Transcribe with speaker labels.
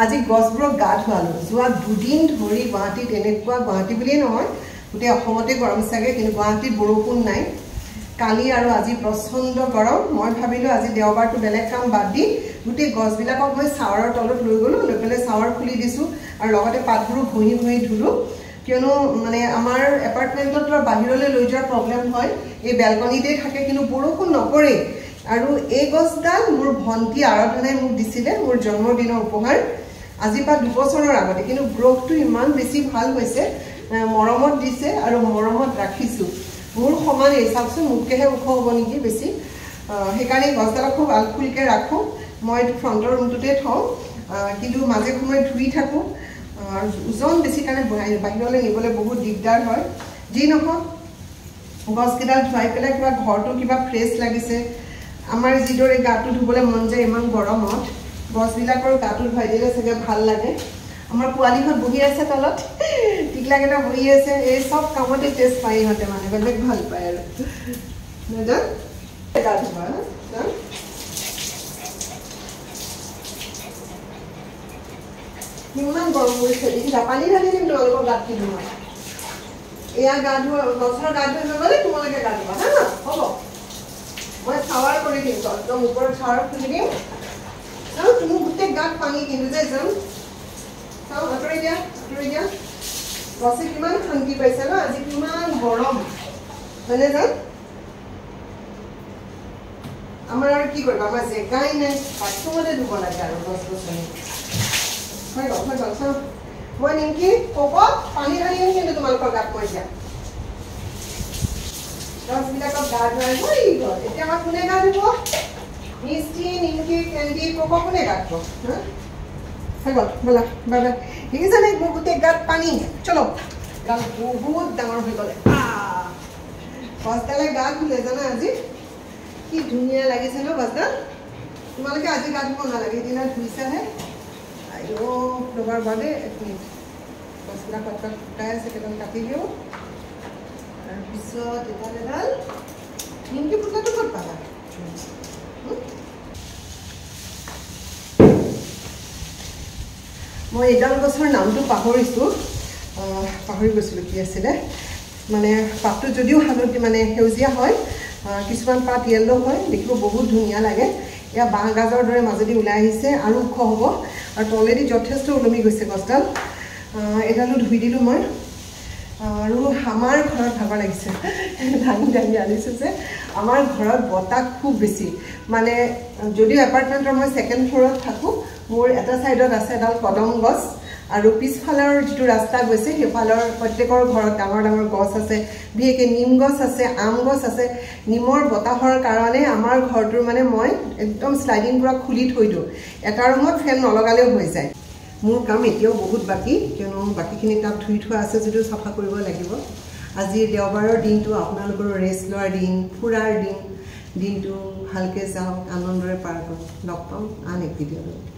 Speaker 1: আজি গছবোৰক গা ধুৱালো যোৱা দুদিন ধৰি গুৱাহাটীত এনেকুৱা গুৱাহাটী বুলিয়ে নহয় গোটেই অসমতে গৰম চাগে কিন্তু গুৱাহাটীত বৰষুণ নাই কালি আৰু আজি প্ৰচণ্ড গৰম মই ভাবিলো আজি দেওবাৰটো বেলেগ কাম বাদ দি গোটেই গছবিলাকক মই ছাৱাৰৰ তলত লৈ গ'লো লৈ পেলাই ছাৱাৰ খুলি দিছোঁ আৰু লগতে পাতবোৰ ঘঁহি ঘঁহি ধুলো কিয়নো মানে আমাৰ এপাৰ্টমেণ্টত বাহিৰলৈ লৈ যোৱাৰ প্ৰব্লেম হয় এই বেলকনিতে থাকে কিন্তু বৰষুণ নপৰে আৰু এই গছডাল মোৰ ভণ্টি আৰাধনাই মোক দিছিলে মোৰ জন্মদিনৰ উপহাৰ আজি পা 2 বছৰৰ আগতে কিন্তু গ্ৰোথটো ইমান বেছি ভাল হৈছে মৰমত দিছে আৰু মৰমত ৰাখিছোঁ মোৰ সমানে চাওকচোন মোতকেহে ওখ হ'ব নেকি বেছি সেইকাৰণে গছডালক খুব আলফুলকৈ ৰাখোঁ মই ফ্ৰণ্টৰ ৰুমটোতে থওঁ কিন্তু মাজে সময়ে ধুই থাকোঁ ওজন বেছি কাৰণে বাহিৰলৈ নিবলৈ বহুত দিগদাৰ হয় যি নহওক গছকেইডাল ধুৱাই পেলাই কিবা ঘৰটো কিবা ফ্ৰেছ লাগিছে আমাৰ যিদৰে গাটো ধুবলৈ মন যায় ইমান গৰমত গছবিলাকৰ গাটো ধুৱাই দিলে চাগে ভাল লাগে আমাৰ পোৱালিহঁত বহি আছে তলত টিকলাকেইটা বহি আছে এই চব কামতে টেষ্ট পায় ইহঁতে মানে বেলেগ ভাল পায় আৰু নাজান গা ধুবা কিমান গৰম কৰিছে দেখিছা পানী ঢালি দিম তোমালোকৰ গাত দিম মই এয়া গা ধোৱা গছৰ গা ধুই গ'লে তোমালোকে গা ধুবা হা হ'ব মই ছাৱাৰ কৰি দিম একদম ওপৰত ছাৱাৰ খুলি দিম চাওঁ তুমি গোটেই গাত পানী কিন্তু যে যাম চাওঁ আঁতৰি দিয়া গছে কিমান শান্তি পাইছে ন আজি কিমান গৰম হয়নে যাম আমাৰ আৰু কি কৰিবা আমাৰ জেগাই নাই বাথৰুমতে ধুব লাগে আৰু গছ গছনি হৈ গ'ল চাওঁ মই নিমকি ক'ব পানী ঢালি দিম কিন্তু তোমালোকৰ গাত মই দিয়া গছবিলাকক গা ধুৱাই হৈ গ'ল এতিয়া আমাক কোনে গা ধুব মিষ্টি নিমকি কেণ্ডি ক'ব কোনে গা ধুব হৈ গ'ল ব'লা বাই বাই দেখিছানে মোৰ গোটেই গাত পানী চলো গাল বহুত ডাঙৰ হৈ গ'লে গছডালে গা ধুলে জানা আজি কি ধুনীয়া লাগিছে ন গছডাল তোমালোকে আজি গা ধুব নালাগে সেইদিনা ধুইছাহে আইঅ' ৰ'বাৰ বাদে এক মিনিট গছবিলাক পাতত ফুটাই আছে কেইটামান কাটি দিওঁ তাৰপিছত এডাল নিমকি ফুটাটো ক'ত পালা মই এডাল গছৰ নামটো পাহৰিছোঁ পাহৰি গৈছিলোঁ কি আছিলে মানে পাতটো যদিও হালধি মানে সেউজীয়া হয় কিছুমান পাত য়েল্ল' হয় দেখিব বহুত ধুনীয়া লাগে এয়া বাঁহ গাজৰ দৰে মাজেদি ওলাই আহিছে আৰু ওখ হ'ব আৰু তলেদি যথেষ্ট ওলমি গৈছে গছডাল এডালো ধুই দিলোঁ মই আৰু আমাৰ ঘৰত ভাগৰ লাগিছে দাঙি আনিছোঁ যে আমাৰ ঘৰত বতাহ খুব বেছি মানে যদিও এপাৰ্টমেণ্টৰ মই 2nd ফ্ল'ৰত থাকোঁ মোৰ এটা ছাইডত আছে এডাল কদম গছ আৰু পিছফালৰ যিটো ৰাস্তা গৈছে সেইফালৰ প্ৰত্যেকৰ ঘৰত ডাঙৰ ডাঙৰ গছ আছে বিশেষকৈ নিম গছ আছে আম গছ আছে নিমৰ বতাহৰ কাৰণে আমাৰ ঘৰটোৰ মানে মই একদম শ্লাইডিং পুৰা খুলি থৈ দিওঁ এটা ৰুমত ফেন নলগালেও হৈ যায় মোৰ কাম এতিয়াও বহুত বাকী কিয়নো বাকীখিনি তাত ধুই থোৱা আছে যদিও চাফা কৰিব লাগিব আজি দেওবাৰৰ দিনটো আপোনালোকৰ ৰেষ্ট লোৱাৰ দিন ফুৰাৰ দিনটো ভালকৈ যাওক আনন্দৰে পাৰ কৰক লগ পাম আন এক ভিডিঅ'লৈ